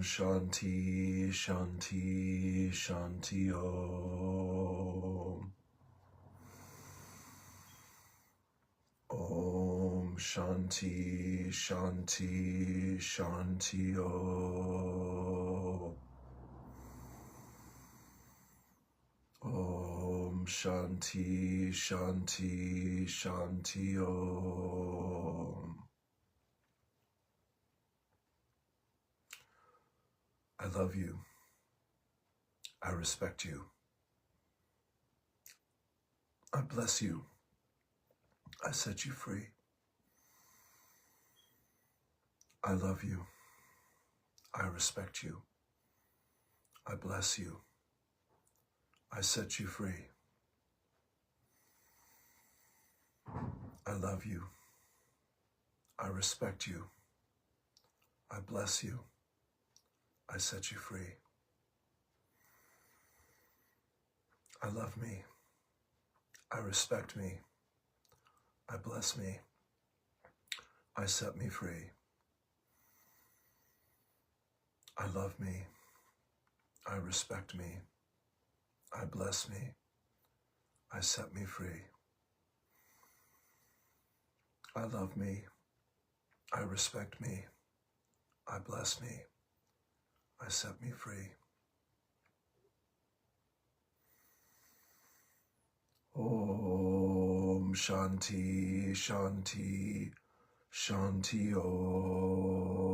Shanti, Shanti, Shanti Om. Om Shanti, Shanti, Shanti Om. Om Shanti, Shanti, Shanti Om. I love you. I respect you. I bless you. I set you free. I love you. I respect you. I bless you. I set you free. I love you. I respect you. I bless you. I set you free. I love me. I respect me. I bless me. I set me free. I love me. I respect me. I bless me. I set me free. I love me. I respect me. I bless me. I set me free. Om Shanti, Shanti, Shanti Om.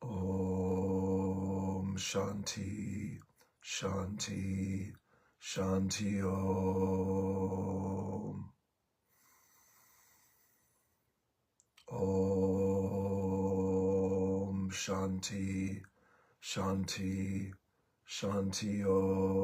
Om Shanti, Shanti, Shanti Om. Om Shanti, Shanti, Shanti Om.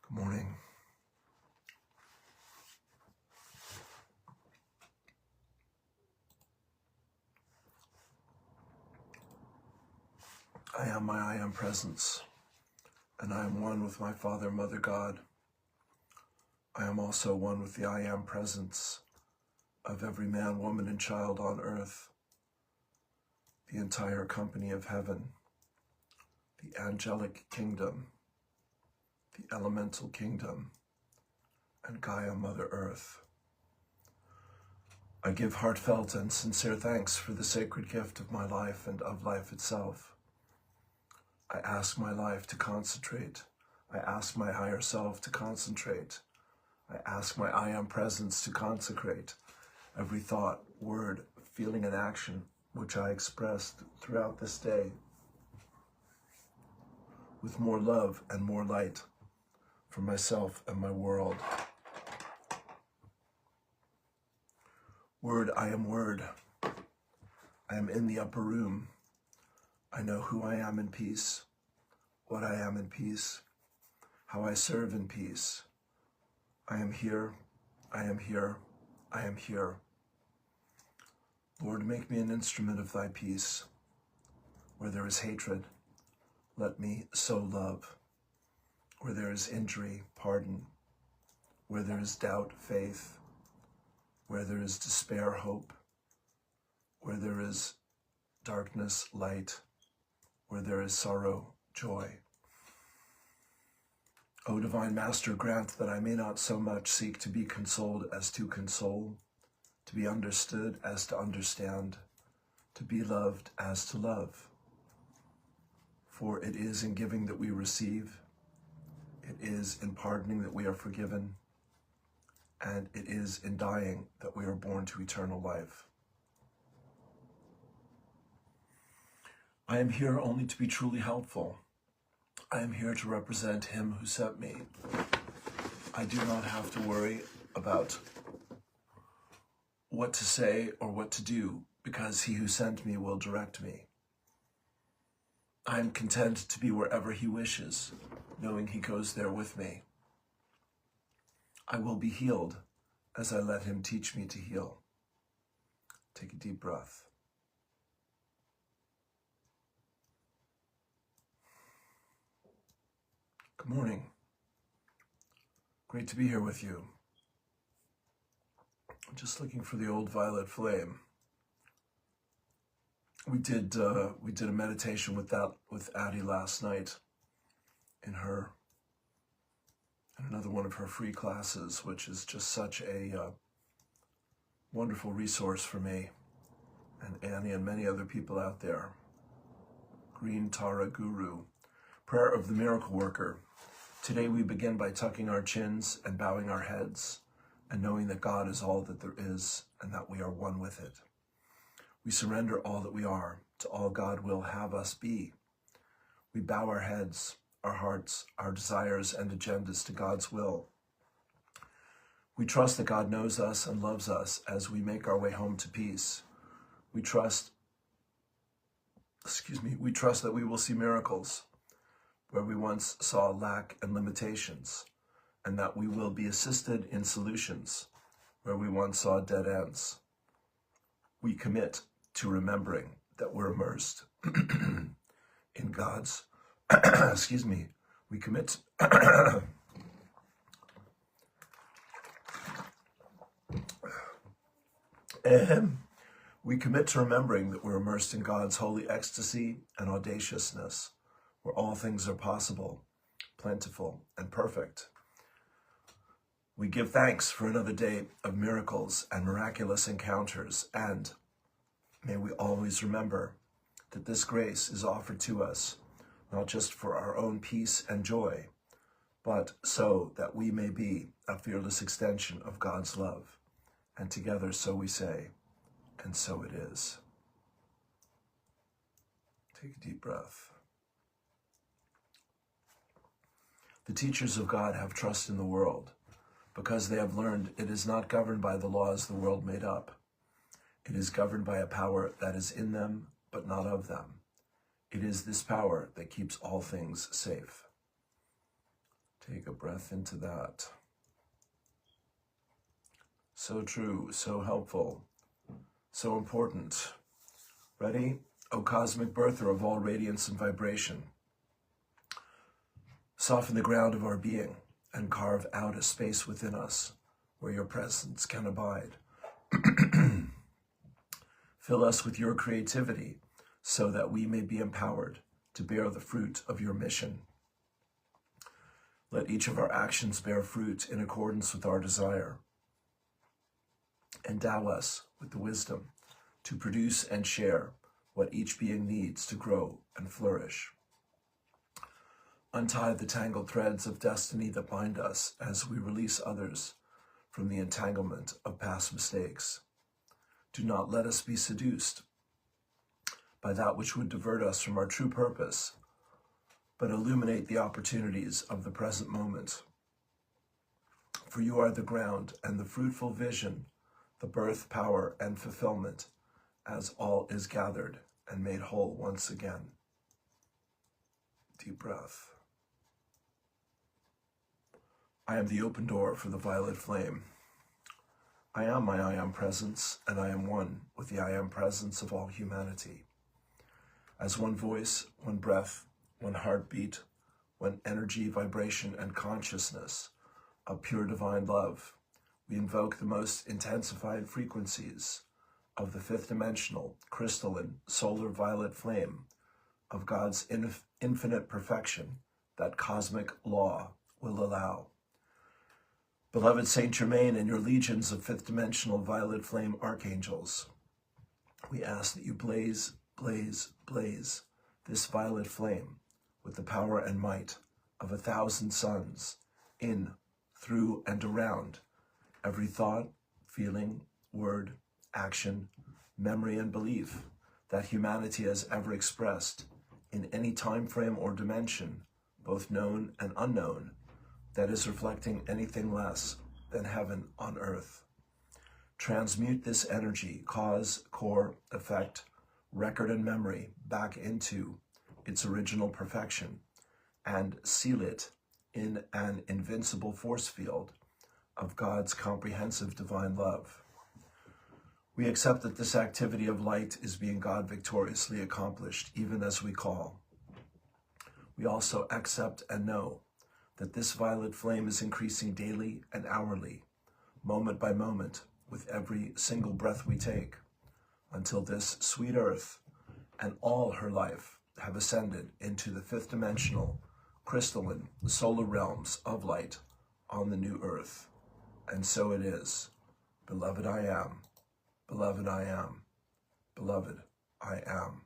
Good morning. I am my I am presence, and I am one with my Father, Mother, God. I am also one with the I am presence of every man, woman, and child on earth, the entire company of heaven, the angelic kingdom, the elemental kingdom, and Gaia, Mother Earth. I give heartfelt and sincere thanks for the sacred gift of my life and of life itself. I ask my life to concentrate. I ask my higher self to concentrate. I ask my I am presence to consecrate every thought, word, feeling, and action which I expressed throughout this day with more love and more light for myself and my world. Word, I am word. I am in the upper room. I know who I am in peace, what I am in peace, how I serve in peace. I am here, I am here, I am here. Lord, make me an instrument of thy peace. Where there is hatred, let me sow love. Where there is injury, pardon. Where there is doubt, faith. Where there is despair, hope. Where there is darkness, light. Where there is sorrow, joy. O Divine Master, grant that I may not so much seek to be consoled as to console, to be understood as to understand, to be loved as to love. For it is in giving that we receive, it is in pardoning that we are forgiven, and it is in dying that we are born to eternal life. I am here only to be truly helpful. I am here to represent him who sent me. I do not have to worry about what to say or what to do, because he who sent me will direct me. I am content to be wherever he wishes, knowing he goes there with me. I will be healed as I let him teach me to heal. Take a deep breath. Good morning. Great to be here with you. I'm just looking for the old violet flame. We did a meditation with Addie last night in another one of her free classes, which is just such a wonderful resource for me and Annie and many other people out there. Green Tara Guru, Prayer of the Miracle Worker. Today we begin by tucking our chins and bowing our heads and knowing that God is all that there is and that we are one with it. We surrender all that we are to all God will have us be. We bow our heads, our hearts, our desires and agendas to God's will. We trust that God knows us and loves us as we make our way home to peace. We trust that we will see miracles where we once saw lack and limitations, and that we will be assisted in solutions where we once saw dead ends. We commit to remembering that we're immersed in God's, we commit we commit to remembering that we're immersed in God's holy ecstasy and audaciousness, where all things are possible, plentiful, and perfect. We give thanks for another day of miracles and miraculous encounters, and may we always remember that this grace is offered to us, not just for our own peace and joy, but so that we may be a fearless extension of God's love. And together, so we say, and so it is. Take a deep breath. The teachers of God have trust in the world because they have learned it is not governed by the laws the world made up. It is governed by a power that is in them, but not of them. It is this power that keeps all things safe. Take a breath into that. So true, so helpful, so important. Ready? O cosmic birther of all radiance and vibration, soften the ground of our being and carve out a space within us where your presence can abide. Fill us with your creativity so that we may be empowered to bear the fruit of your mission. Let each of our actions bear fruit in accordance with our desire. Endow us with the wisdom to produce and share what each being needs to grow and flourish. Untie the tangled threads of destiny that bind us as we release others from the entanglement of past mistakes. Do not let us be seduced by that which would divert us from our true purpose, but illuminate the opportunities of the present moment. For you are the ground and the fruitful vision, the birth, power, and fulfillment, as all is gathered and made whole once again. Deep breath. I am the open door for the violet flame. I am my I am presence, and I am one with the I am presence of all humanity. As one voice, one breath, one heartbeat, one energy, vibration, and consciousness of pure divine love, we invoke the most intensified frequencies of the fifth dimensional, crystalline, solar violet flame of God's infinite perfection that cosmic law will allow. Beloved Saint Germain and your legions of fifth dimensional violet flame archangels, we ask that you blaze, blaze, blaze this violet flame with the power and might of 1,000 suns in, through, and around every thought, feeling, word, action, memory, and belief that humanity has ever expressed in any time frame or dimension, both known and unknown, that is reflecting anything less than heaven on earth. Transmute this energy, cause, core, effect, record, and memory back into its original perfection and seal it in an invincible force field of God's comprehensive divine love. We accept that this activity of light is being God victoriously accomplished, even as we call. We also accept and know that this violet flame is increasing daily and hourly, moment by moment, with every single breath we take, until this sweet earth and all her life have ascended into the fifth dimensional, crystalline, solar realms of light on the new earth. And so it is. Beloved, I am. Beloved, I am. Beloved, I am.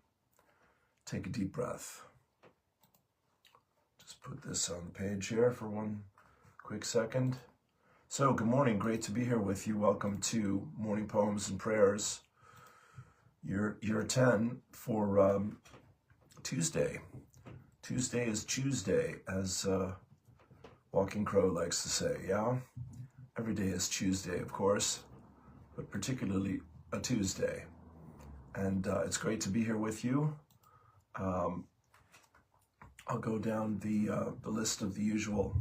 Take a deep breath. Just put this on the page here for one quick second. So, good morning. Great to be here with you. Welcome to Morning Poems and Prayers, year 10 for Tuesday. Tuesday is Tuesday, as Walking Crow likes to say, yeah? Every day is Tuesday, of course, but particularly a Tuesday. And it's great to be here with you. I'll go down the list of the usual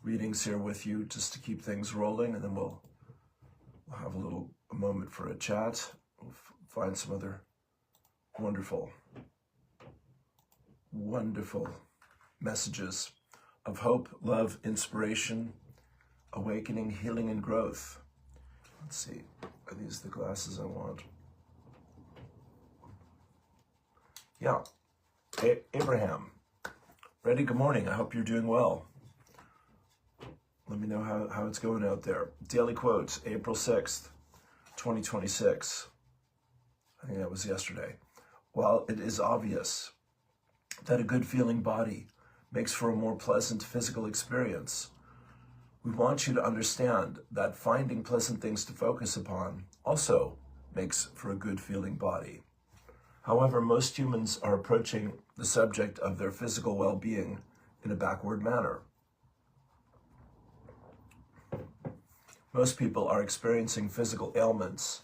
readings here with you just to keep things rolling, and then we'll have a moment for a chat. We'll find some other wonderful messages of hope, love, inspiration, awakening, healing, and growth. Let's see, are these the glasses I want? Yeah, Abraham. Ready? Good morning. I hope you're doing well. Let me know how it's going out there. Daily quote, April 6th, 2026. I think that was yesterday. While it is obvious that a good feeling body makes for a more pleasant physical experience, we want you to understand that finding pleasant things to focus upon also makes for a good feeling body. However, most humans are approaching the subject of their physical well-being in a backward manner. Most people are experiencing physical ailments.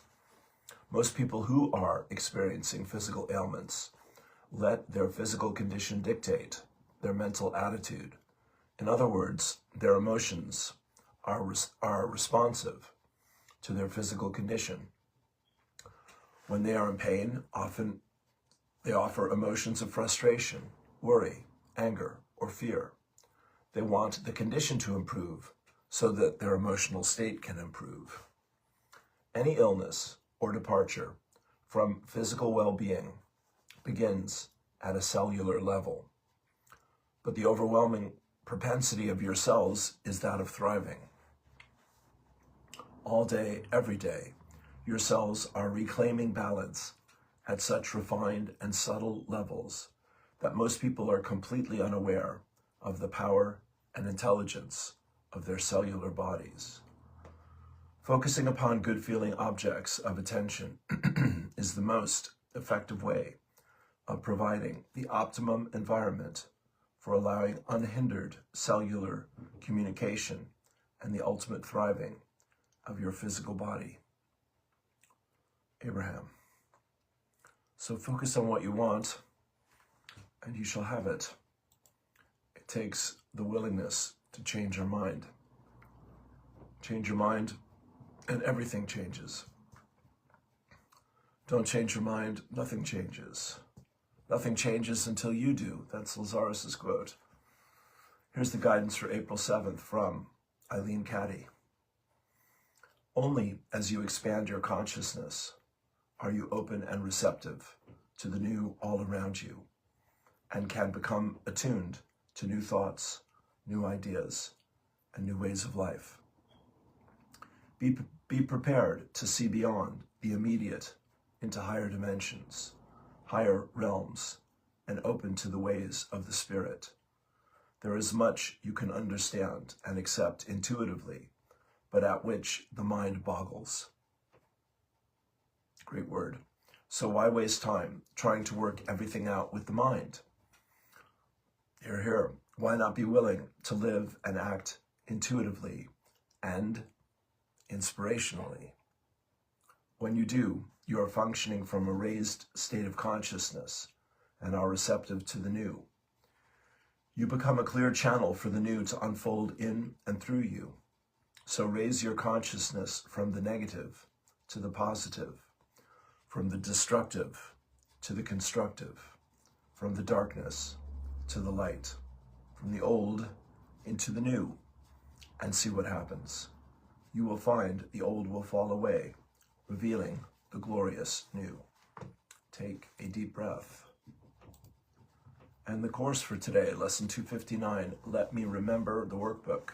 Most people who are experiencing physical ailments let their physical condition dictate their mental attitude. In other words, their emotions are responsive to their physical condition. When they are in pain, often they offer emotions of frustration, worry, anger, or fear. They want the condition to improve so that their emotional state can improve. Any illness or departure from physical well-being begins at a cellular level, but the overwhelming propensity of your cells is that of thriving. All day, every day, your cells are reclaiming balance at such refined and subtle levels that most people are completely unaware of the power and intelligence of their cellular bodies. Focusing upon good-feeling objects of attention is the most effective way of providing the optimum environment for allowing unhindered cellular communication and the ultimate thriving of your physical body. Abraham. So focus on what you want, and you shall have it. It takes the willingness to change your mind. Change your mind, and everything changes. Don't change your mind, nothing changes. Nothing changes until you do. That's Lazarus's quote. Here's the guidance for April 7th from Eileen Caddy. Only as you expand your consciousness are you open and receptive to the new all around you and can become attuned to new thoughts, new ideas, and new ways of life. Be prepared to see beyond the immediate into higher dimensions, higher realms, and open to the ways of the Spirit. There is much you can understand and accept intuitively, but at which the mind boggles. Great word. So why waste time trying to work everything out with the mind? Hear, hear. Why not be willing to live and act intuitively and inspirationally? When you do, you are functioning from a raised state of consciousness and are receptive to the new. You become a clear channel for the new to unfold in and through you. So raise your consciousness from the negative to the positive from the destructive to the constructive, from the darkness to the light, from the old into the new, and see what happens. You will find the old will fall away, revealing the glorious new. Take a deep breath. And the course for today, lesson 259, let me remember the workbook,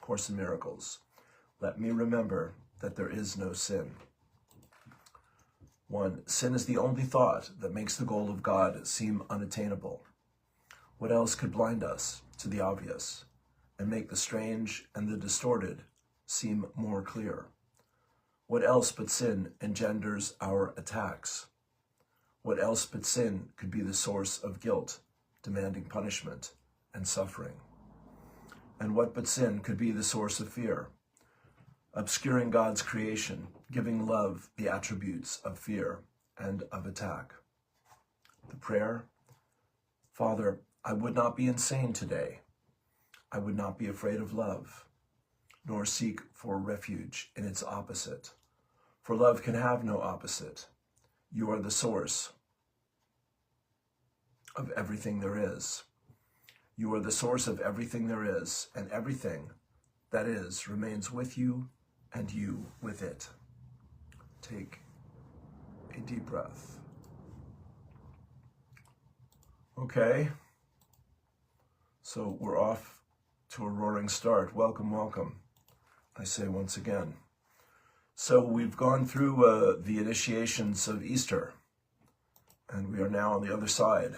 Course in Miracles. Let me remember that there is no sin. 1. Sin is the only thought that makes the goal of God seem unattainable. What else could blind us to the obvious and make the strange and the distorted seem more clear? What else but sin engenders our attacks? What else but sin could be the source of guilt, demanding punishment and suffering? And what but sin could be the source of fear, obscuring God's creation, giving love the attributes of fear and of attack? The prayer: Father, I would not be insane today. I would not be afraid of love, nor seek for refuge in its opposite. For love can have no opposite. You are the source of everything there is. You are the source of everything there is, and everything that is remains with you and you with it. Take a deep breath. Okay, so we're off to a roaring start. Welcome, welcome, I say once again. So we've gone through the initiations of Easter, and we are now on the other side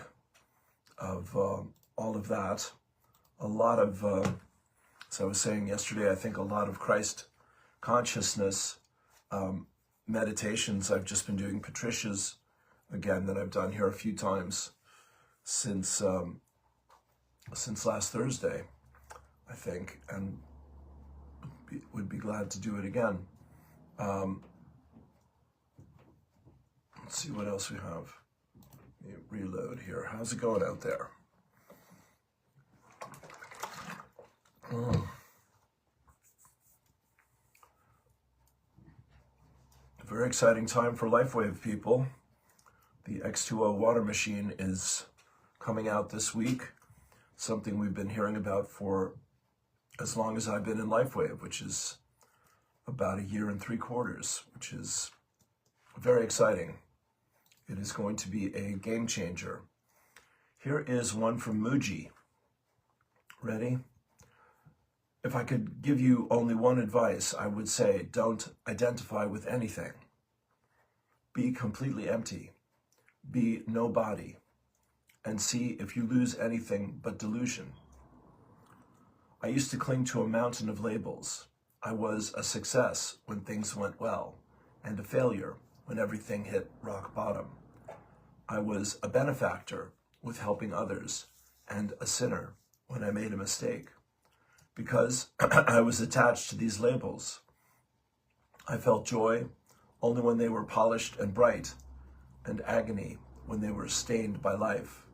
of all of that. A lot of, as I was saying yesterday, I think a lot of Christ consciousness meditations. I've just been doing Patricia's again, that I've done here a few times since last Thursday, I think, and would be glad to do it again. Let's see what else we have. Let me reload here. How's it going out there? A very exciting time for LifeWave people. The X2O water machine is coming out this week, something we've been hearing about for as long as I've been in LifeWave, which is about 1 year and 3/4, which is very exciting. It is going to be a game changer. Here is one from Muji. Ready? If I could give you only one advice, I would say don't identify with anything. Be completely empty. Be no body. And see if you lose anything but delusion. I used to cling to a mountain of labels. I was a success when things went well, and a failure when everything hit rock bottom. I was a benefactor with helping others, and a sinner when I made a mistake. Because I was attached to these labels, I felt joy only when they were polished and bright, and agony when they were stained by life.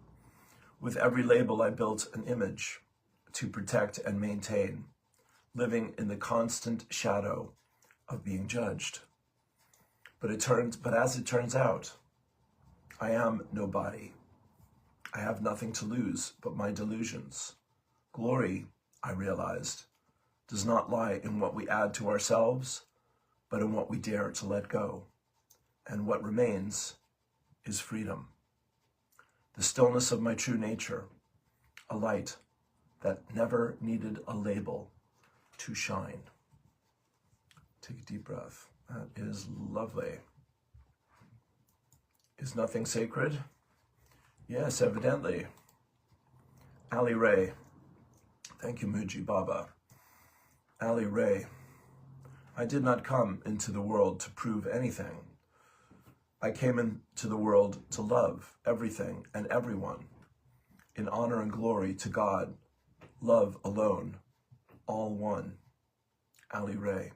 With every label, I built an image to protect and maintain, living in the constant shadow of being judged. But as it turns out, I am nobody. I have nothing to lose but my delusions. Glory, I realized, does not lie in what we add to ourselves, but in what we dare to let go. And what remains is freedom. The stillness of my true nature, a light that never needed a label to shine. Take a deep breath. That is lovely. Is nothing sacred? Yes, evidently. Ali Ray. Thank you, Muji Baba. Ali Ray. I did not come into the world to prove anything. I came into the world to love everything and everyone, in honor and glory to God, love alone, all one. Ali Ray.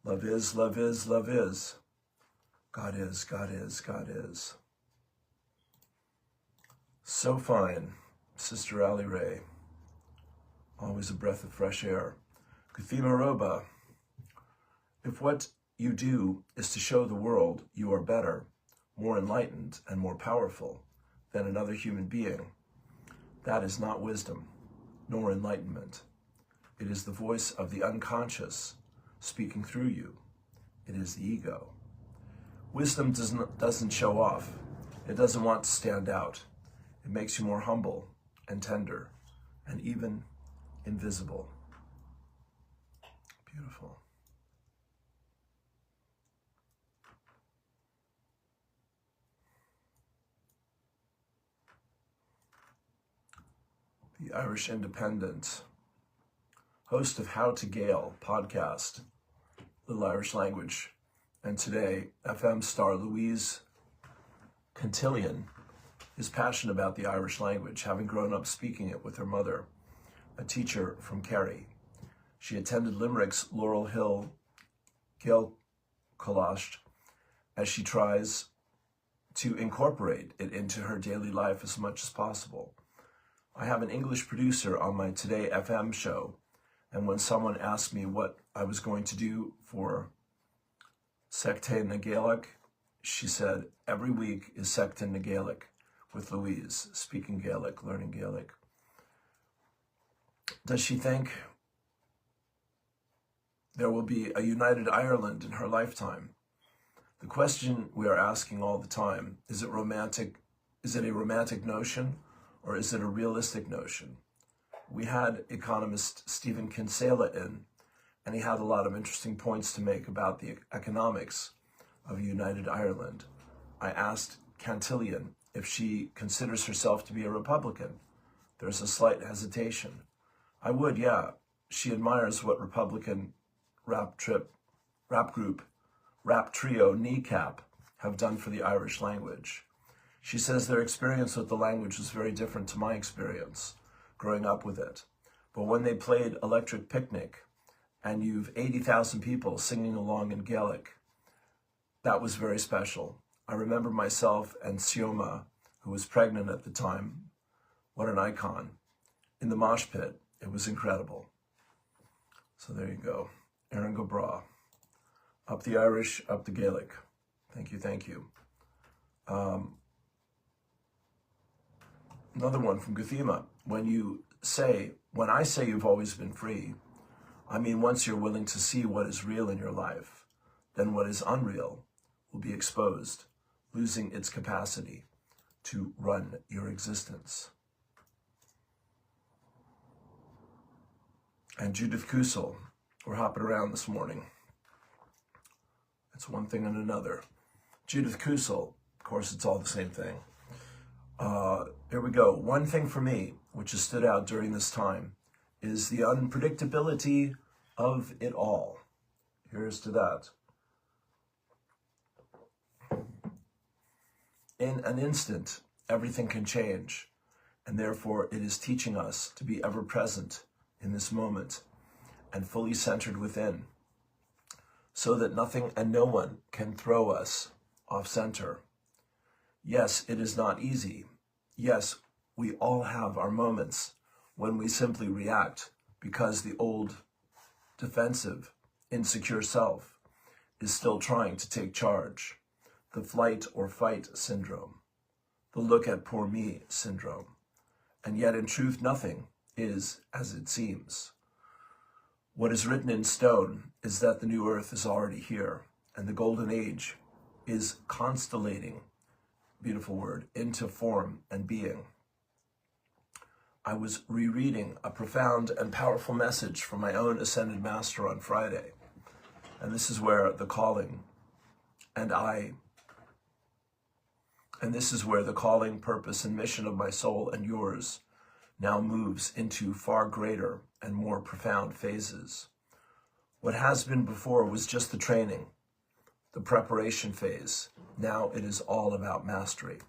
Love is, love is, love is. God is, God is, God is. So fine, Sister Ali Ray. Always a breath of fresh air. Kuthima Roba. If what you do is to show the world you are better, more enlightened and more powerful than another human being, that is not wisdom, nor enlightenment. It is the voice of the unconscious speaking through you. It is the ego. Wisdom doesn't show off. It doesn't want to stand out. It makes you more humble and tender and even invisible. Beautiful. The Irish Independent, host of How to Gael podcast, Little Irish Language, and today FM star Louise Cantillion is passionate about the Irish language, having grown up speaking it with her mother, a teacher from Kerry. She attended Limerick's Laurel Hill Gael College as she tries to incorporate it into her daily life as much as possible. I have an English producer on my Today FM show, and when someone asked me what I was going to do for Sectain na Gaelic, she said, every week is Sectain na Gaelic with Louise, speaking Gaelic, learning Gaelic. Does she think there will be a united Ireland in her lifetime? The question we are asking all the time, is it romantic? Is it a romantic notion, or is it a realistic notion? We had economist Stephen Kinsella in, and he had a lot of interesting points to make about the economics of a united Ireland. I asked Cantillion if she considers herself to be a Republican. There's a slight hesitation. I would, yeah. She admires what Republican rap trio Kneecap have done for the Irish language. She says their experience with the language was very different to my experience growing up with it. But when they played Electric Picnic and you've 80,000 people singing along in Gaelic, that was very special. I remember myself and Sioma, who was pregnant at the time, what an icon, in the mosh pit. It was incredible. So there you go. Erin go Bra. Up the Irish, up the Gaelic. Thank you, thank you. Another one from Guthima. When I say you've always been free, I mean once you're willing to see what is real in your life, then what is unreal will be exposed, losing its capacity to run your existence. And Judith Kusel, we're hopping around this morning. It's one thing and another. Judith Kusel, of course, it's all the same thing. Here we go. One thing for me, which has stood out during this time, is the unpredictability of it all. Here's to that. In an instant, everything can change, and therefore it is teaching us to be ever present in this moment and fully centered within, so that nothing and no one can throw us off center. Yes, it is not easy. Yes, we all have our moments when we simply react because the old defensive, insecure self is still trying to take charge. The flight or fight syndrome, the look at poor me syndrome. And yet in truth, nothing is as it seems. What is written in stone is that the new earth is already here, and the golden age is constellating, beautiful word, into form and being. I was rereading a profound and powerful message from my own Ascended Master on Friday, and this is where the calling, purpose, and mission of my soul and yours now moves into far greater and more profound phases. What has been before was just the training, the preparation phase. Now it is all about mastery.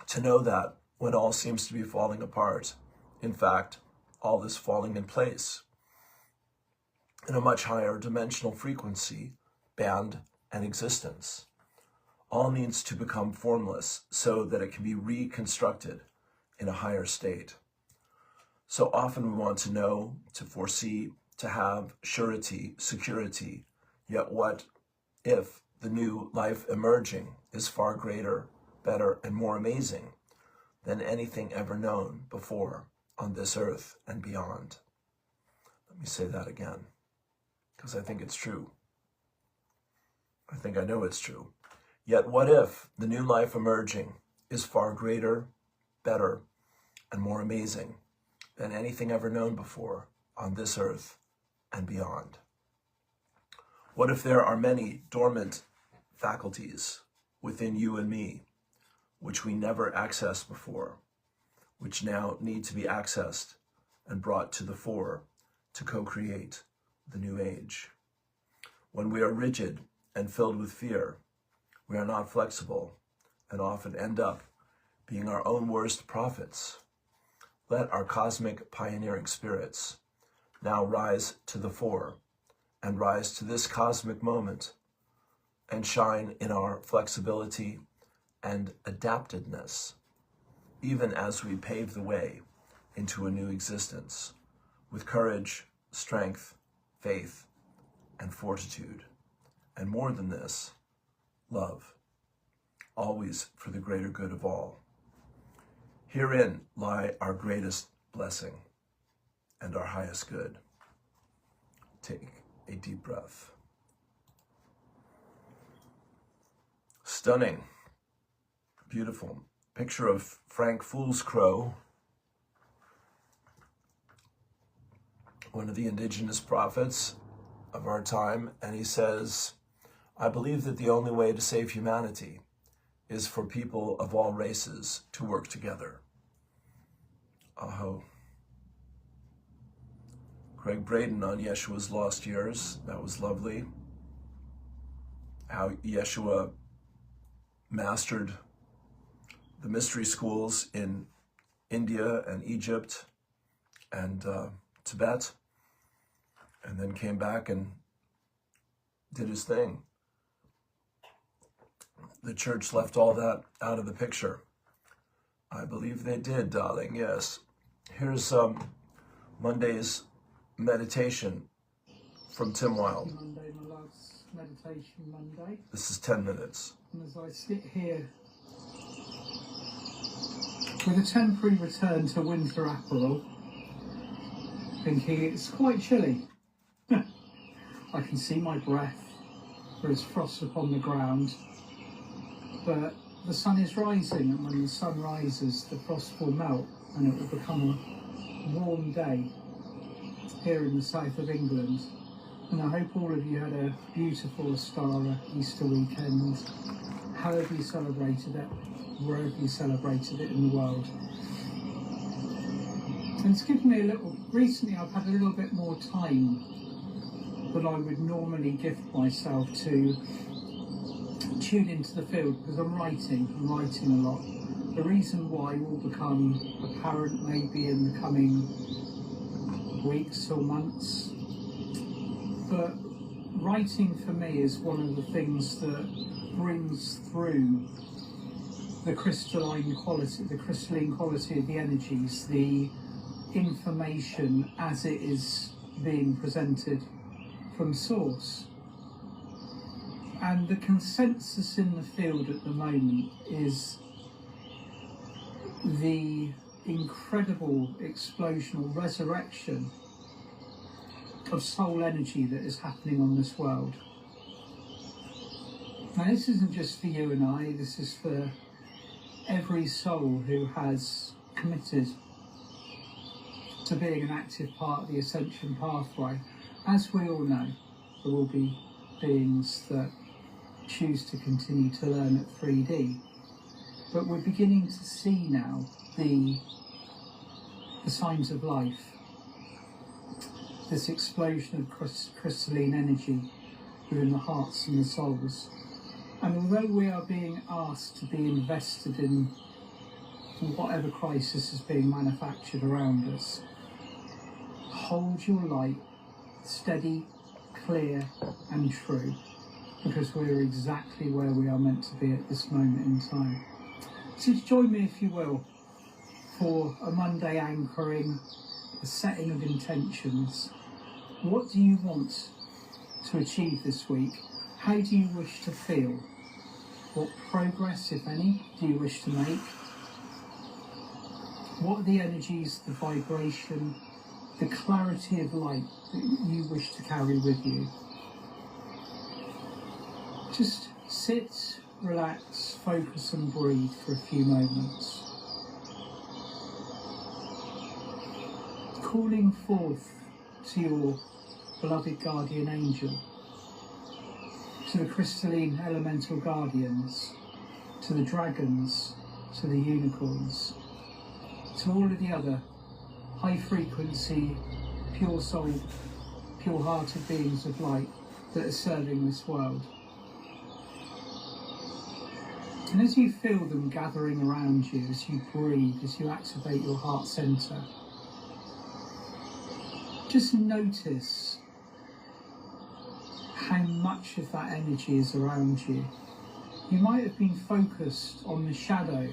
To know that when all seems to be falling apart, in fact, all is falling in place in a much higher dimensional frequency, band, and existence. All needs to become formless so that it can be reconstructed in a higher state. So often we want to know, to foresee, to have surety, security, yet what if the new life emerging is far greater, better, and more amazing than anything ever known before on this earth and beyond. Let me say that again, because I think it's true. I think I know it's true. Yet what if the new life emerging is far greater, better, and more amazing than anything ever known before on this earth and beyond? What if there are many dormant faculties within you and me, which we never accessed before, which now need to be accessed and brought to the fore to co-create the new age? When we are rigid and filled with fear, we are not flexible and often end up being our own worst prophets. Let our cosmic pioneering spirits now rise to the fore and rise to this cosmic moment and shine in our flexibility and adaptedness, even as we pave the way into a new existence with courage, strength, faith, and fortitude. And more than this, love, always for the greater good of all. Herein lie our greatest blessing and our highest good. Take a deep breath. Stunning, beautiful picture of Frank Foolscrow, one of the indigenous prophets of our time, and he says, "I believe that the only way to save humanity is for people of all races to work together." Aho. Craig Braden on Yeshua's Lost Years, that was lovely. How Yeshua mastered the mystery schools in India and Egypt and Tibet, and then came back and did his thing. The church left all that out of the picture. I believe they did, darling, yes. Here's Monday's meditation from Tim Wilde. Monday, my love's meditation Monday. This is 10 minutes. And as I sit here with a temporary return to winter apparel, thinking it's quite chilly. I can see my breath. There is frost upon the ground, but the sun is rising, and when the sun rises, the frost will melt and it will become a warm day here in the south of England. And I hope all of you had a beautiful Ostara Easter weekend, however you celebrated it, wherever you celebrated it in the world. And it's given me recently I've had a little bit more time than I would normally gift myself to tune into the field, because I'm writing a lot. The reason why will become apparent maybe in the coming weeks or months, but writing for me is one of the things that brings through the crystalline quality of the energies, the information as it is being presented from source. And the consensus in the field at the moment is the incredible explosional resurrection of soul energy that is happening on this world. Now, this isn't just for you and I, this is for every soul who has committed to being an active part of the ascension pathway. As we all know, there will be beings that choose to continue to learn at 3D, but we're beginning to see now the signs of life, this explosion of crystalline energy within the hearts and the souls. And although we are being asked to be invested in whatever crisis is being manufactured around us, hold your light steady, clear and true, because we're exactly where we are meant to be at this moment in time. So join me, if you will, for a Monday anchoring, a setting of intentions. What do you want to achieve this week? How do you wish to feel? What progress, if any, do you wish to make? What are the energies, the vibration, the clarity of light that you wish to carry with you? Just sit, relax, focus and breathe for a few moments. Calling forth to your beloved guardian angel, to the crystalline elemental guardians, to the dragons, to the unicorns, to all of the other high frequency, pure soul, pure hearted beings of light that are serving this world. And as you feel them gathering around you, as you breathe, as you activate your heart centre, just notice how much of that energy is around you. You might have been focused on the shadow,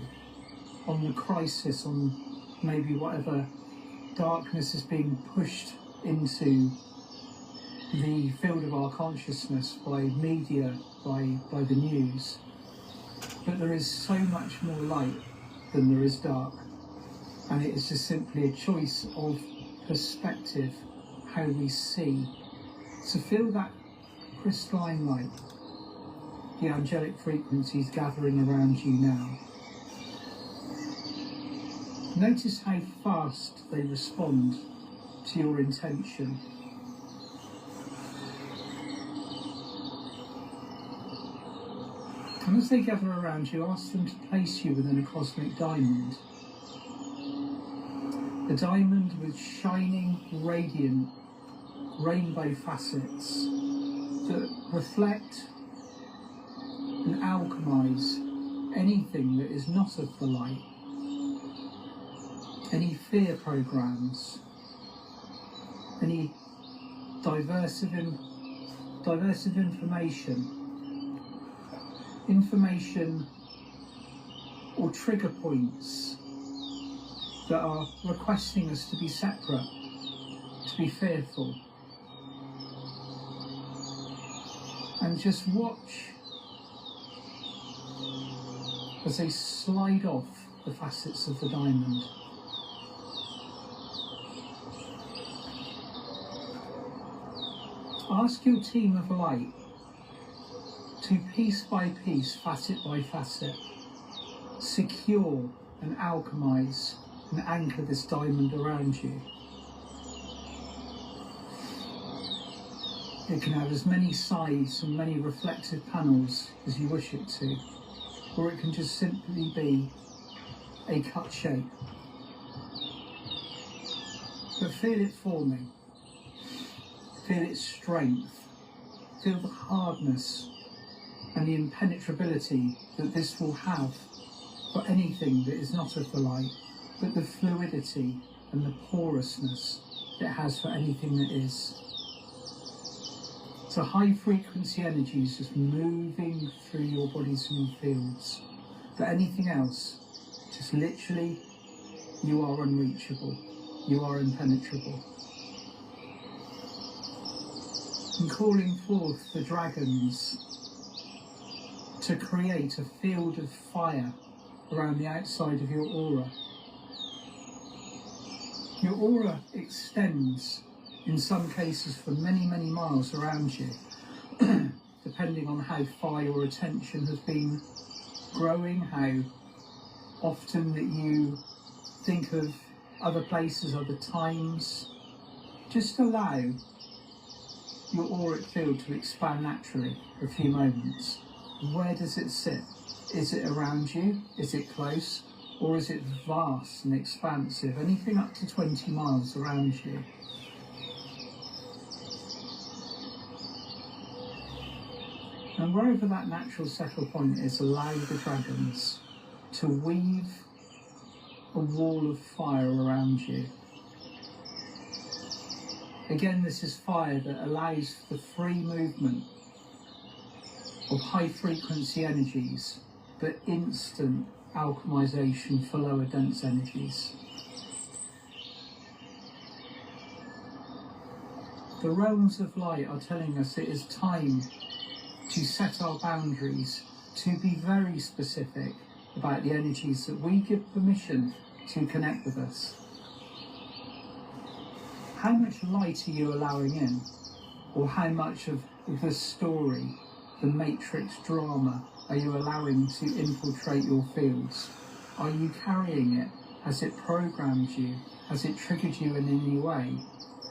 on the crisis, on maybe whatever darkness is being pushed into the field of our consciousness by media, by the news. But there is so much more light than there is dark, and it is just simply a choice of perspective, how we see. So feel that crystalline light, the angelic frequencies gathering around you now. Notice how fast they respond to your intention. And as they gather around you, ask them to place you within a cosmic diamond. A diamond with shining, radiant, rainbow facets that reflect and alchemize anything that is not of the light. Any fear programs, any diversive information or trigger points that are requesting us to be separate, to be fearful. And just watch as they slide off the facets of the diamond. Ask your team of light to piece by piece, facet by facet, secure and alchemize and anchor this diamond around you. It can have as many sides and many reflective panels as you wish it to, or it can just simply be a cut shape. But feel it forming, feel its strength, feel the hardness and the impenetrability that this will have for anything that is not of the light, but the fluidity and the porousness it has for anything that is. So high frequency energies just moving through your bodies and fields. But anything else, just literally, you are unreachable. You are impenetrable. And calling forth the dragons to create a field of fire around the outside of your aura. Your aura extends in some cases for many, many miles around you, depending on how far your attention has been growing, how often that you think of other places, other times. Just allow your auric field to expand naturally for a few moments. Where does it sit? Is it around you? Is it close? Or is it vast and expansive? Anything up to 20 miles around you. And wherever that natural settle point is, allow the dragons to weave a wall of fire around you. Again, this is fire that allows the free movement of high frequency energies, but instant alchemization for lower dense energies. The realms of light are telling us it is time to set our boundaries, to be very specific about the energies that we give permission to connect with us. How much light are you allowing in? Or how much of the story, the matrix drama, are you allowing to infiltrate your fields? Are you carrying it? Has it programmed you? Has it triggered you in any way?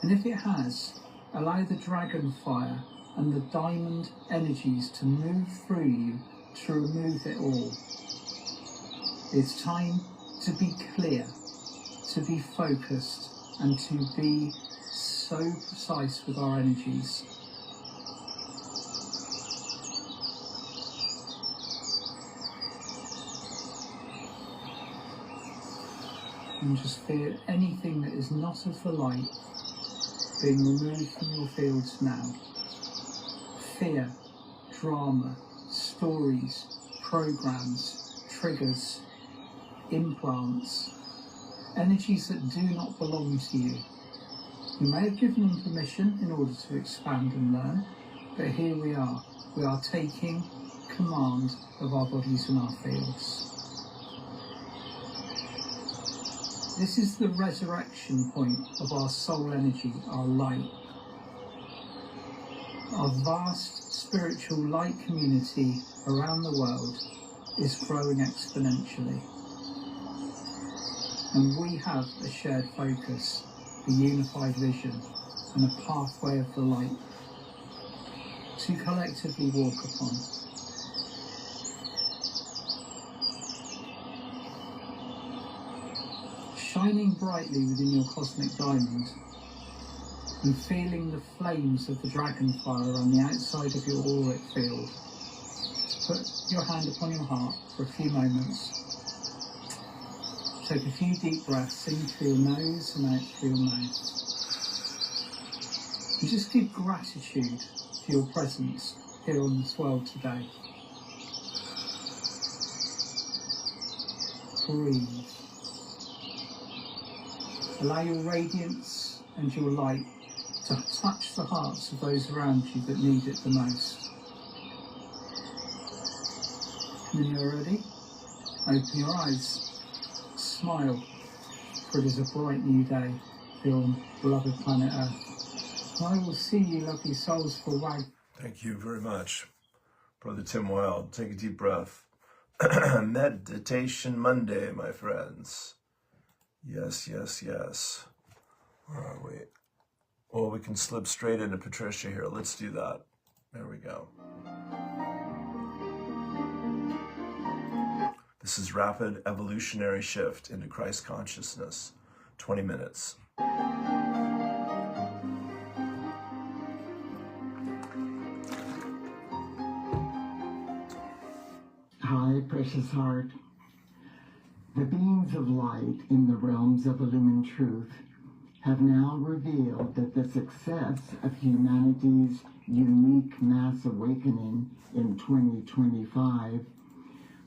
And if it has, allow the dragon fire and the diamond energies to move through you to remove it all. It's time to be clear, to be focused, and to be so precise with our energies. And just feel anything that is not of the light being removed from your fields now. Fear, drama, stories, programs, triggers, implants, energies that do not belong to you. You may have given them permission in order to expand and learn, but here we are. We are taking command of our bodies and our fields. This is the resurrection point of our soul energy, our light. Our vast spiritual light community around the world is growing exponentially. And we have a shared focus, a unified vision, and a pathway of the light to collectively walk upon. Shining brightly within your cosmic diamond and feeling the flames of the dragon fire on the outside of your auric field. Put your hand upon your heart for a few moments. Take a few deep breaths in through your nose and out through your mouth. And just give gratitude for your presence here on this world today. Breathe. Allow your radiance and your light to touch the hearts of those around you that need it the most. When you're ready, open your eyes, smile, for it is a bright new day for your beloved planet Earth. And I will see you, lovely souls, for a while. Thank you very much, Brother Tim Wild. Take a deep breath. Meditation Monday, my friends. Yes, yes, yes. Where are we? Well, we can slip straight into Patricia here. Let's do that. There we go. This is Rapid Evolutionary Shift into Christ Consciousness. 20 minutes. Hi, precious heart. The beings of light in the realms of illumined truth have now revealed that the success of humanity's unique mass awakening in 2025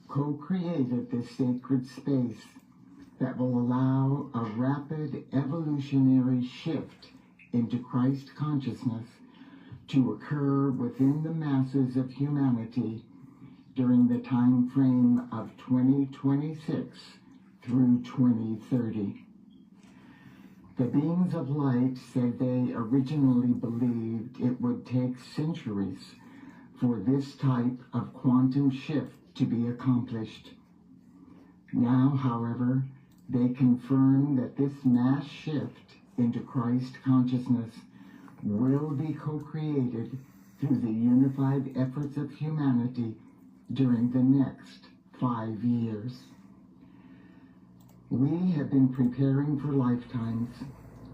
co-created this sacred space that will allow a rapid evolutionary shift into Christ consciousness to occur within the masses of humanity during the time frame of 2026 through 2030. The beings of light said they originally believed it would take centuries for this type of quantum shift to be accomplished. Now, however, they confirm that this mass shift into Christ consciousness will be co-created through the unified efforts of humanity during the next 5 years. We have been preparing for lifetimes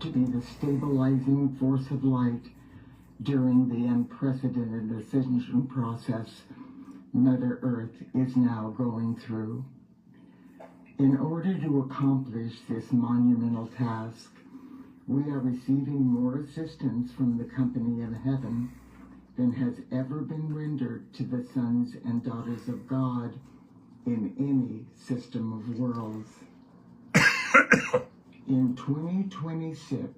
to be the stabilizing force of light during the unprecedented ascension process Mother Earth is now going through. In order to accomplish this monumental task, we are receiving more assistance from the company of heaven than has ever been rendered to the sons and daughters of God in any system of worlds. In 2026,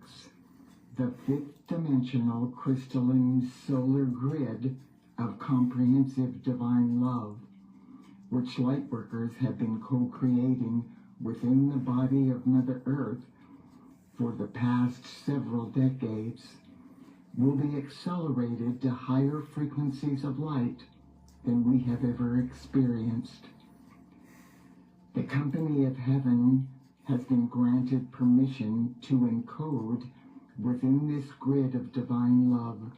the fifth dimensional crystalline solar grid of comprehensive divine love, which lightworkers have been co-creating within the body of Mother Earth for the past several decades, will be accelerated to higher frequencies of light than we have ever experienced. The Company of Heaven has been granted permission to encode within this grid of divine love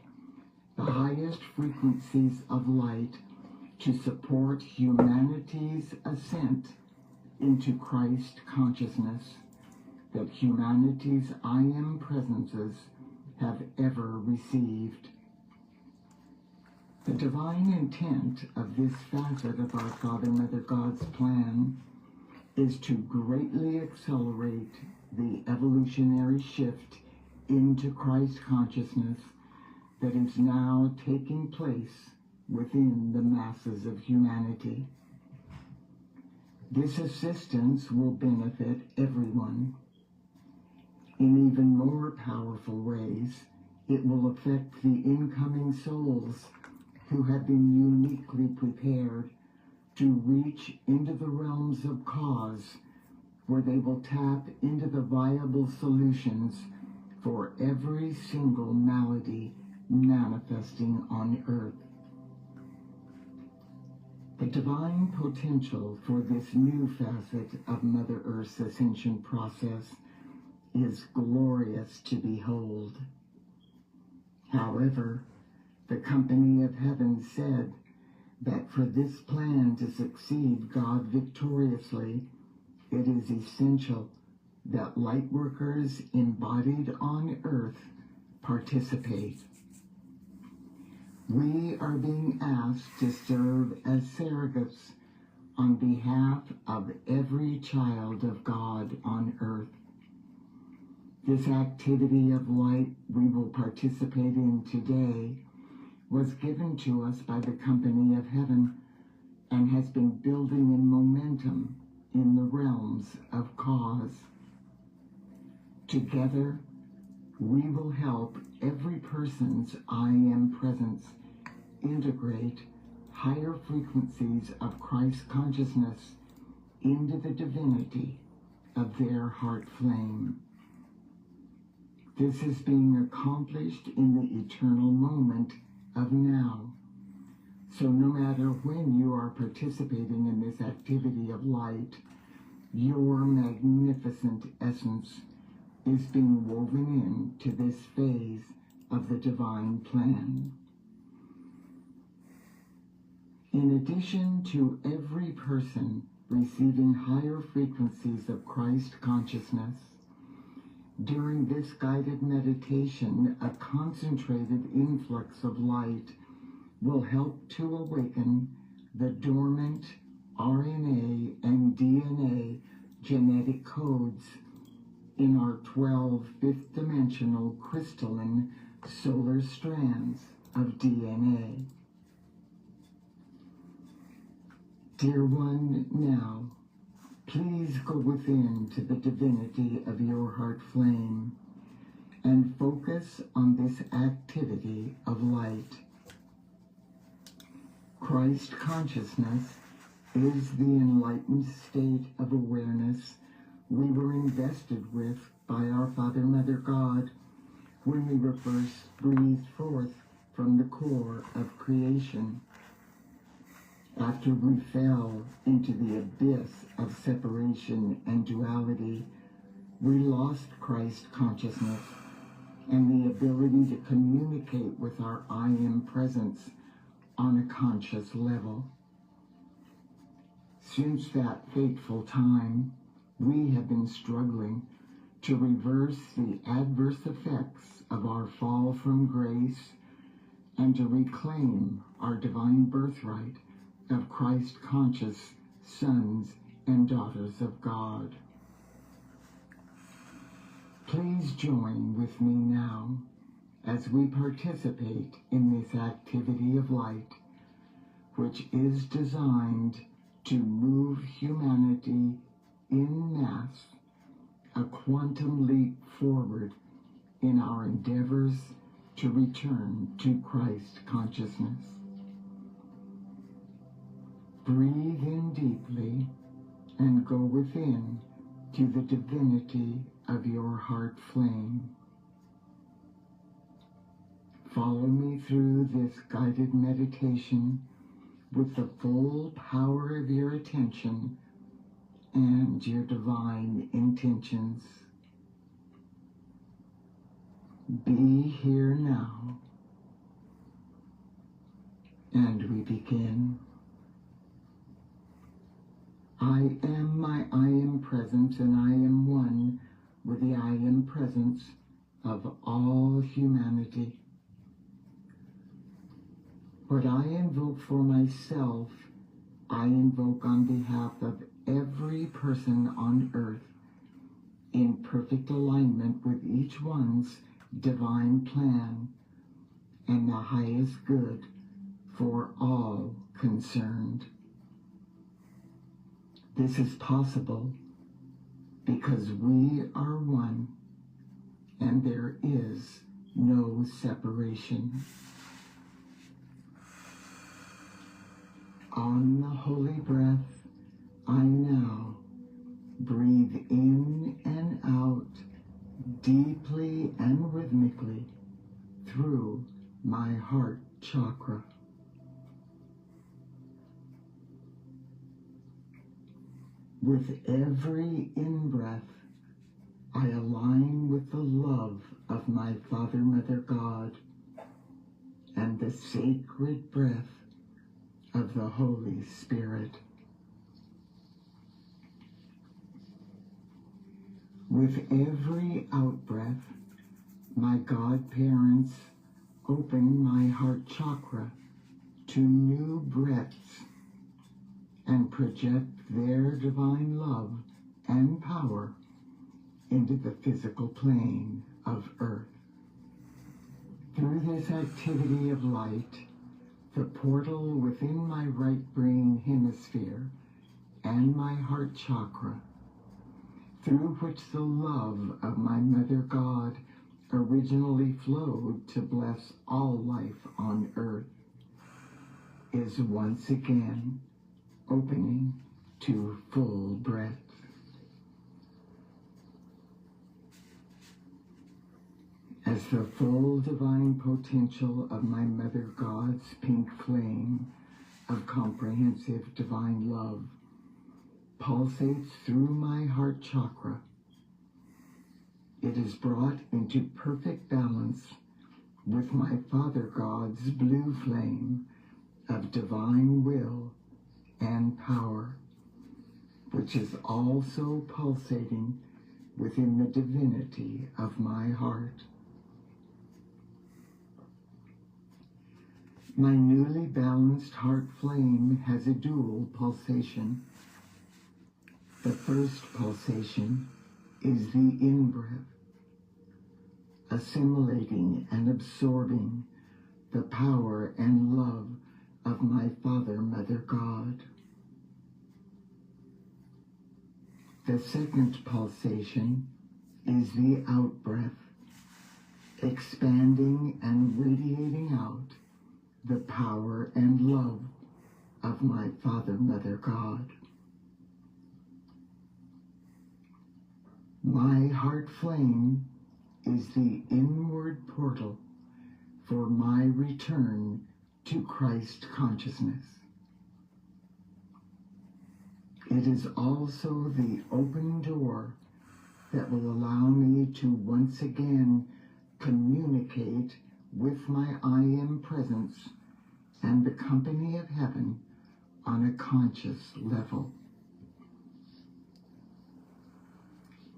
the highest frequencies of light to support humanity's ascent into Christ consciousness that humanity's I Am presences have ever received. The divine intent of this facet of our Father, Mother God's plan is to greatly accelerate the evolutionary shift into Christ consciousness that is now taking place within the masses of humanity. This assistance will benefit everyone. In even more powerful ways, it will affect the incoming souls who have been uniquely prepared to reach into the realms of cause, where they will tap into the viable solutions for every single malady manifesting on earth. The divine potential for this new facet of Mother Earth's ascension process is glorious to behold. However, the Company of Heaven said that for this plan to succeed God victoriously, it is essential that lightworkers embodied on earth participate. We are being asked to serve as surrogates on behalf of every child of God on earth. This activity of light we will participate in today was given to us by the Company of Heaven and has been building in momentum in the realms of cause. Together, we will help every person's I Am presence integrate higher frequencies of Christ consciousness into the divinity of their heart flame. This is being accomplished in the eternal moment of now. So no matter when you are participating in this activity of light, your magnificent essence is being woven into this phase of the divine plan. In addition to every person receiving higher frequencies of Christ consciousness, during this guided meditation, a concentrated influx of light will help to awaken the dormant RNA and DNA genetic codes in our 12 fifth-dimensional crystalline solar strands of DNA. Dear one, now, please go within to the divinity of your heart flame and focus on this activity of light. Christ consciousness is the enlightened state of awareness we were invested with by our Father, Mother God when we were first breathed forth from the core of creation. After we fell into the abyss of separation and duality, we lost Christ consciousness and the ability to communicate with our I Am presence on a conscious level. Since that fateful time, we have been struggling to reverse the adverse effects of our fall from grace and to reclaim our divine birthright of Christ-conscious sons and daughters of God. Please join with me now as we participate in this activity of light, which is designed to move humanity in mass a quantum leap forward in our endeavors to return to Christ consciousness. Breathe in deeply and go within to the divinity of your heart flame. Follow me through this guided meditation with the full power of your attention and your divine intentions. Be here now, and we begin. I am my I am presence, and I am one with the I am presence of all humanity. What I invoke for myself, I invoke on behalf of every person on earth, in perfect alignment with each one's divine plan and the highest good for all concerned. This is possible because we are one and there is no separation. On the holy breath, I now breathe in and out deeply and rhythmically through my heart chakra. With every in-breath, I align with the love of my Father, Mother, God, and the sacred breath of the Holy Spirit. With every out-breath, my godparents open my heart chakra to new breaths and project their divine love and power into the physical plane of earth. Through this activity of light, the portal within my right brain hemisphere and my heart chakra, through which the love of my Mother God originally flowed to bless all life on earth, is once again opening to full breath. As the full divine potential of my Mother God's pink flame of comprehensive divine love pulsates through my heart chakra, it is brought into perfect balance with my Father God's blue flame of divine will and power, which is also pulsating within the divinity of my heart. My newly balanced heart flame has a dual pulsation. The first pulsation is the in-breath, assimilating and absorbing the power and love of my Father, Mother, God. The second pulsation is the out-breath, expanding and radiating out the power and love of my Father, Mother, God. My heart flame is the inward portal for my return to Christ consciousness. It is also the open door that will allow me to once again communicate with my I am presence and the company of heaven on a conscious level.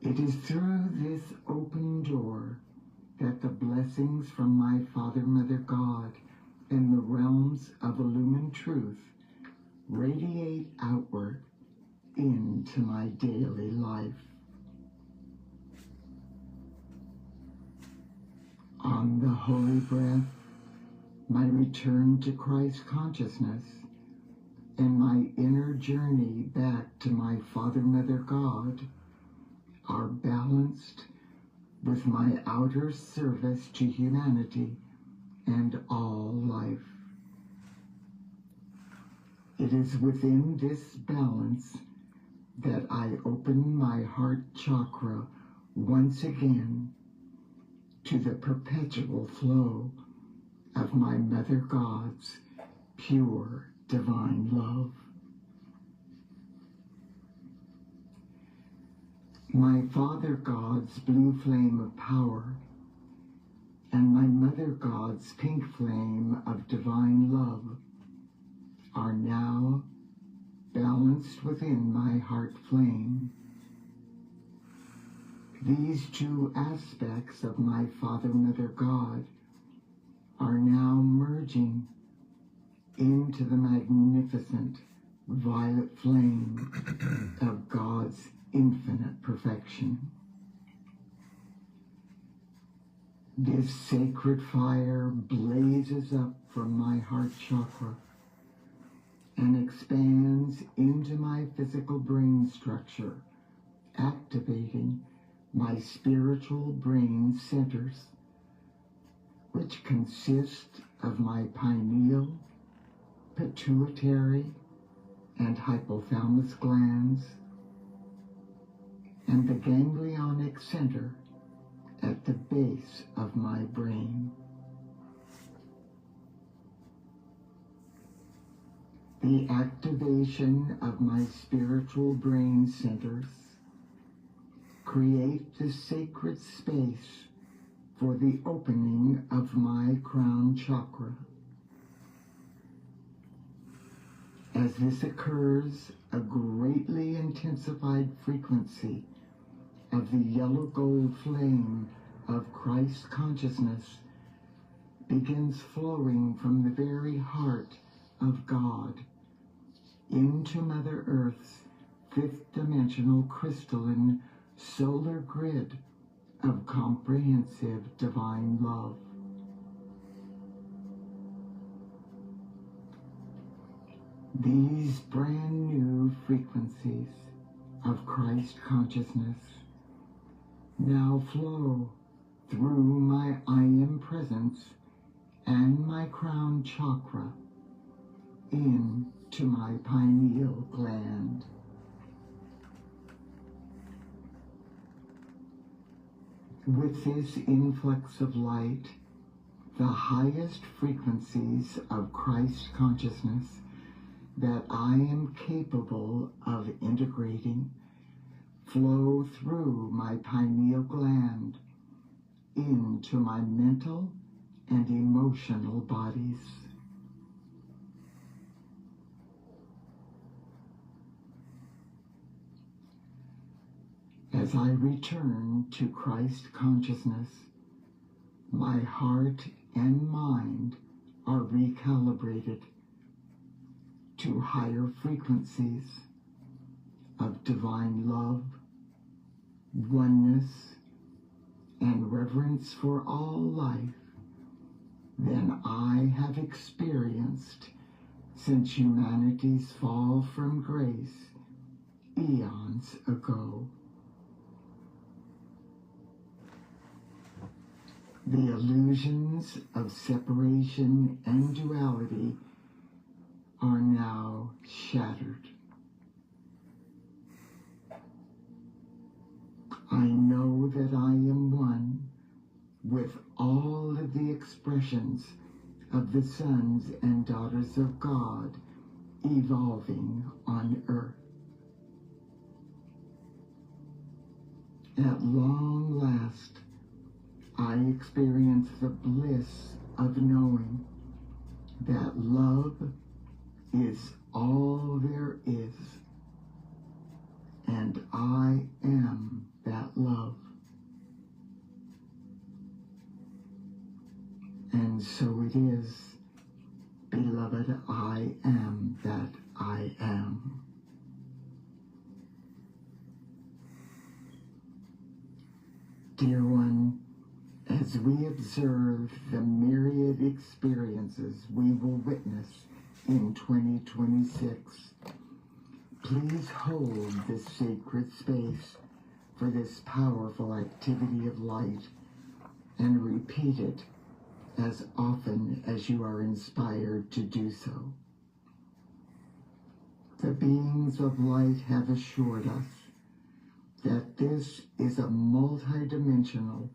It is through this open door that the blessings from my Father, Mother, God in the realms of illumined truth radiate outward into my daily life. On the holy breath, my return to Christ consciousness and my inner journey back to my Father, Mother, God are balanced with my outer service to humanity and all life. It is within this balance that I open my heart chakra once again to the perpetual flow of my Mother God's pure divine love. My Father God's blue flame of power and my Mother God's pink flame of divine love are now balanced within my heart flame. These two aspects of my Father, Mother God are now merging into the magnificent violet flame of God's infinite perfection. This sacred fire blazes up from my heart chakra and expands into my physical brain structure, activating my spiritual brain centers, which consist of my pineal, pituitary, and hypothalamus glands, and the ganglionic center at the base of my brain. The activation of my spiritual brain centers create the sacred space for the opening of my crown chakra. As this occurs, a greatly intensified frequency of the yellow gold flame of Christ consciousness begins flowing from the very heart of God into Mother Earth's fifth dimensional crystalline solar grid of comprehensive divine love. These brand new frequencies of Christ consciousness now flow through my I Am presence and my crown chakra into my pineal gland. With this influx of light, the highest frequencies of Christ consciousness that I am capable of integrating flow through my pineal gland into my mental and emotional bodies. As I return to Christ consciousness, my heart and mind are recalibrated to higher frequencies of divine love, oneness, and reverence for all life than I have experienced since humanity's fall from grace eons ago. The illusions of separation and duality are now shattered. I know that I am one with all of the expressions of the sons and daughters of God evolving on earth. At long last, I experience the bliss of knowing that love is all there is, and I am that love. And so it is, beloved, I am that I am. Dear one, as we observe the myriad experiences we will witness in 2026, please hold this sacred space for this powerful activity of light and repeat it as often as you are inspired to do so. The beings of light have assured us that this is a multidimensional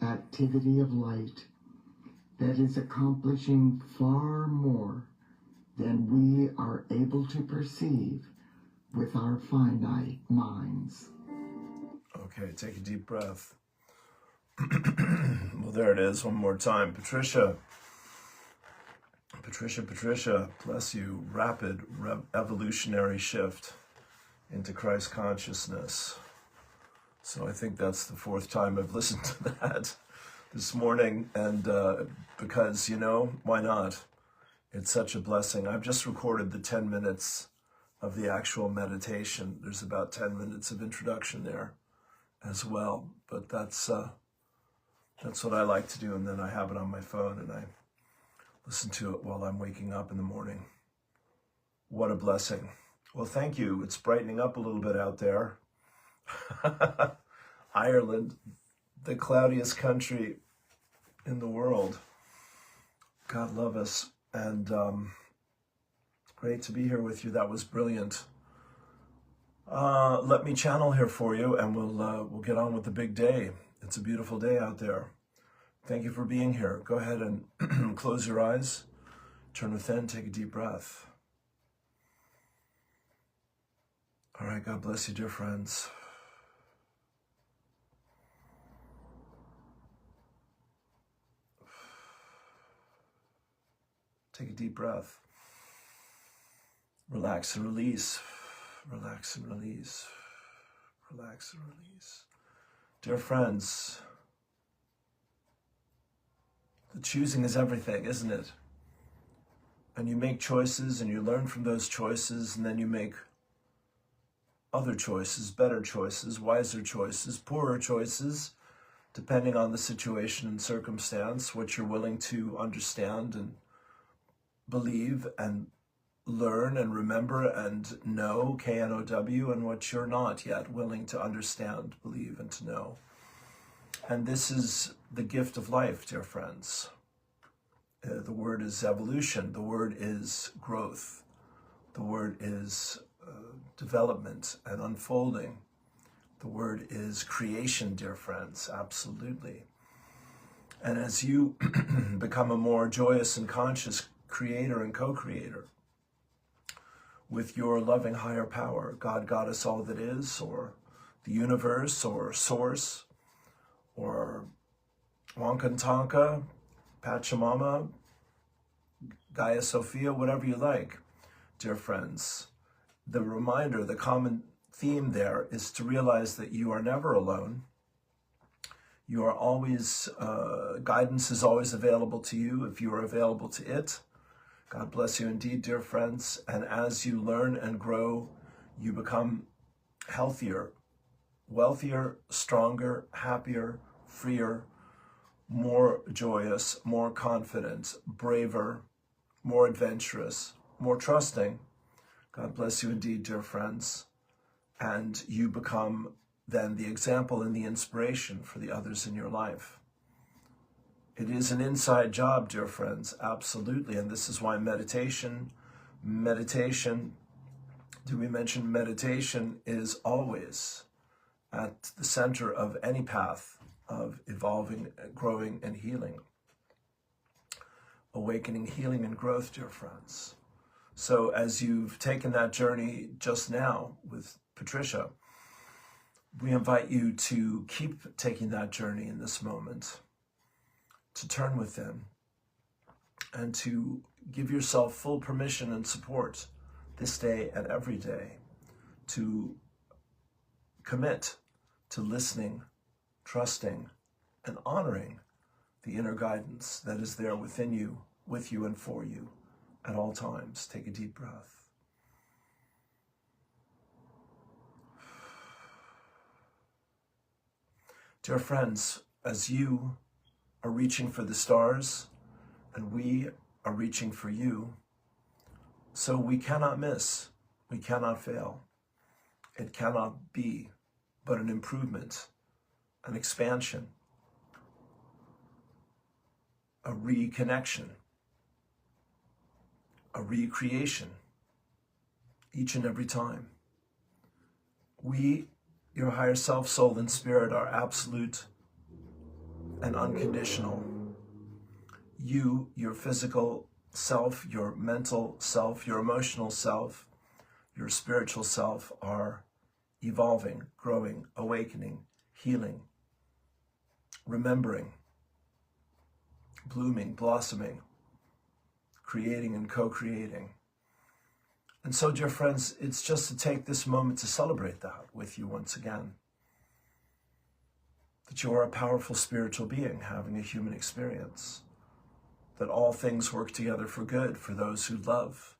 activity of light that is accomplishing far more than we are able to perceive with our finite minds. Okay, take a deep breath. Well, there it is, one more time. Patricia, bless you. Rapid evolutionary shift into Christ consciousness. So I think that's the 4th time I've listened to that this morning, and because, you know, why not? It's such a blessing. I've just recorded the 10 minutes of the actual meditation. There's about 10 minutes of introduction there as well, but that's what I like to do, and then I have it on my phone and I listen to it while I'm waking up in the morning. What a blessing. Well, thank you. It's brightening up a little bit out there. Ireland, the cloudiest country in the world. God love us. And great to be here with you. That was brilliant. Let me channel here for you, and we'll get on with the big day. It's a beautiful day out there. Thank you for being here. Go ahead and close your eyes, turn within, take a deep breath. All right, God bless you, dear friends. Take a deep breath. Relax and release. Relax and release. Relax and release. Dear friends, the choosing is everything, isn't it? And you make choices and you learn from those choices, and then you make other choices, better choices, wiser choices, poorer choices, depending on the situation and circumstance, what you're willing to understand and believe and learn and remember and know, K-N-O-W, and what you're not yet willing to understand, believe, and to know. And this is the gift of life, dear friends. The word is evolution. The word is growth. The word is development and unfolding. The word is creation, dear friends, absolutely. And as you become a more joyous and conscious creator and co-creator with your loving higher power, God, Goddess, all that is, or the universe, or source, or Wankantanka, Pachamama, Gaia Sophia, whatever you like, dear friends. The reminder, the common theme there is to realize that you are never alone. You are always, guidance is always available to you if you are available to it. God bless you indeed, dear friends. And as you learn and grow, you become healthier, wealthier, stronger, happier, freer, more joyous, more confident, braver, more adventurous, more trusting. God bless you indeed, dear friends. And you become then the example and the inspiration for the others in your life. It is an inside job, dear friends, absolutely. And this is why meditation, do we mention meditation is always at the center of any path of evolving, growing, and healing. Awakening, healing, and growth, dear friends. So as you've taken that journey just now with Patricia, we invite you to keep taking that journey in this moment, to turn within, and to give yourself full permission and support this day and every day to commit to listening, trusting, and honoring the inner guidance that is there within you, with you, and for you at all times. Take a deep breath. Dear friends, as you are reaching for the stars and we are reaching for you, so we cannot miss, we cannot fail. It cannot be but an improvement, an expansion, a reconnection, a recreation, each and every time. We, your higher self, soul, and spirit, are absolute and unconditional. You, your physical self, your mental self, your emotional self, your spiritual self are evolving, growing, awakening, healing, remembering, blooming, blossoming, creating and co-creating. And so, dear friends, it's just to take this moment to celebrate that with you once again. That you are a powerful spiritual being having a human experience. That all things work together for good for those who love.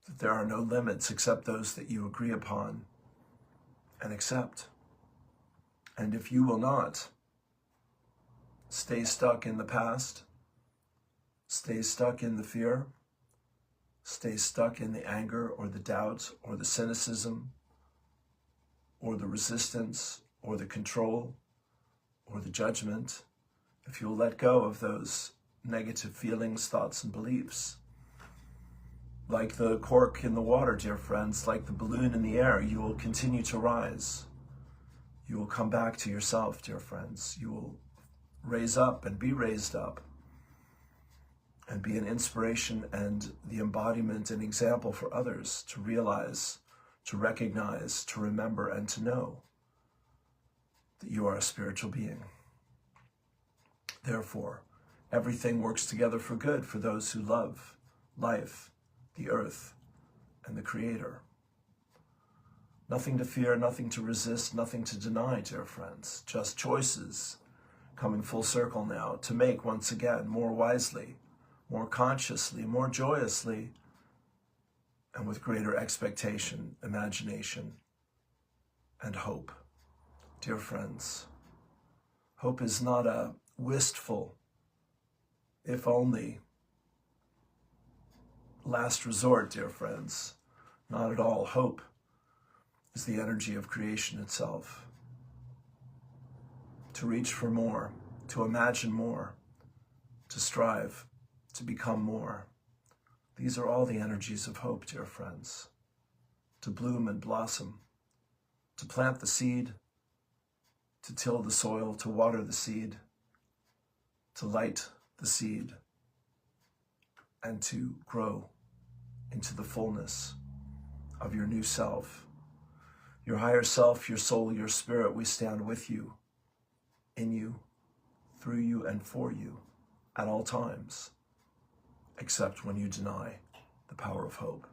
That there are no limits except those that you agree upon and accept. And if you will not stay stuck in the past, stay stuck in the fear, stay stuck in the anger or the doubt or the cynicism or the resistance or the control or the judgment, if you'll let go of those negative feelings, thoughts, and beliefs, like the cork in the water, dear friends, like the balloon in the air, you will continue to rise. You will come back to yourself, dear friends. You will raise up and be raised up and be an inspiration and the embodiment and example for others to realize, to recognize, to remember, and to know that you are a spiritual being. Therefore, everything works together for good for those who love life, the earth, and the Creator. Nothing to fear, nothing to resist, nothing to deny, dear friends. Just choices coming full circle now to make once again more wisely, more consciously, more joyously, and with greater expectation, imagination, and hope. Dear friends, hope is not a wistful, if only, last resort, dear friends. Not at all. Hope is the energy of creation itself. To reach for more, to imagine more, to strive, to become more. These are all the energies of hope, dear friends. To bloom and blossom, to plant the seed, to till the soil, to water the seed, to light the seed, and to grow into the fullness of your new self. Your higher self, your soul, your spirit, we stand with you, in you, through you, and for you at all times, except when you deny the power of hope.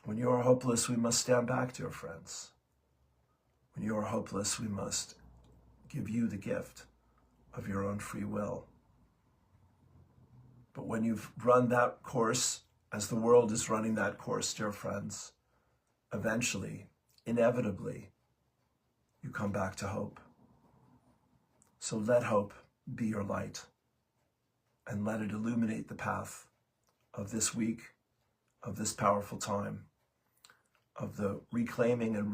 When you are hopeless, we must stand back, dear friends. When you are hopeless, we must give you the gift of your own free will. But when you've run that course, as the world is running that course, dear friends, eventually, inevitably, you come back to hope. So let hope be your light and let it illuminate the path of this week, of this powerful time, of the reclaiming and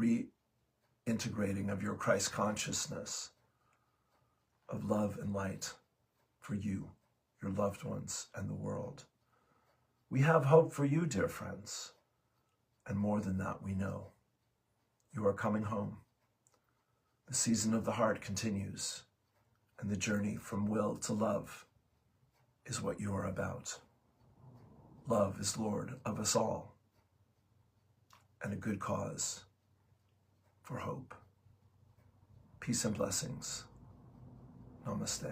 reintegrating of your Christ consciousness, of love and light for you, your loved ones, and the world. We have hope for you, dear friends. And more than that, we know you are coming home. The season of the heart continues, and the journey from will to love is what you are about. Love is Lord of us all, and a good cause for hope. Peace and blessings. Namaste.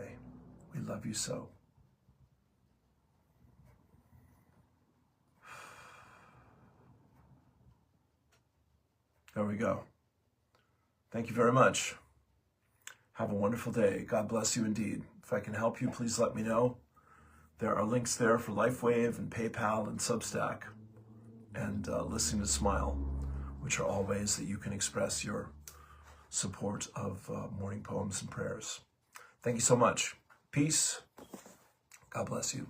We love you so. There we go. Thank you very much. Have a wonderful day. God bless you indeed. If I can help you, please let me know. There are links there for LifeWave and PayPal and Substack and Listening to Smile, which are all ways that you can express your support of morning poems and prayers. Thank you so much. Peace. God bless you.